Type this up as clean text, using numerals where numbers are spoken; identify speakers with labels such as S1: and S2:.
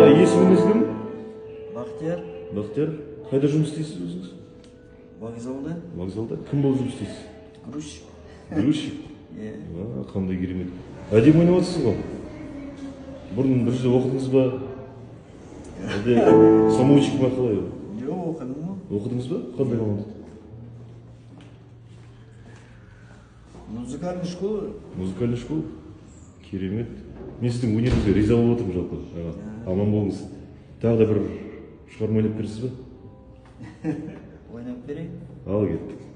S1: Есіміңіз кім?
S2: Бақтияр.
S1: Бақтияр. Қайда жұмыс істейсіз өзіңіз?
S2: Вокзалда.
S1: Вокзалда. Кім болып жұмыс істейсіз?
S2: Грузчик.
S1: Грузчик? Қандай керемет. Әдемі ойнап отырсыз ғой. Бұрын бір жерде оқыдыңыз ба? Әлде самоучка ма қалай?
S2: Жоқ, оқыдым ғой.
S1: Оқыдыңыз ба? Қандай мамандық?
S2: Музыкальный школа.
S1: Музыкальный школа? Керемет. Мен сіздің өнеріңізге риза болып отырмын жалпы. Аман болыңыз. Тағы да бір шығарма ойнап бересіз ба?
S2: Ойнап берейін.
S1: Ал кеттік.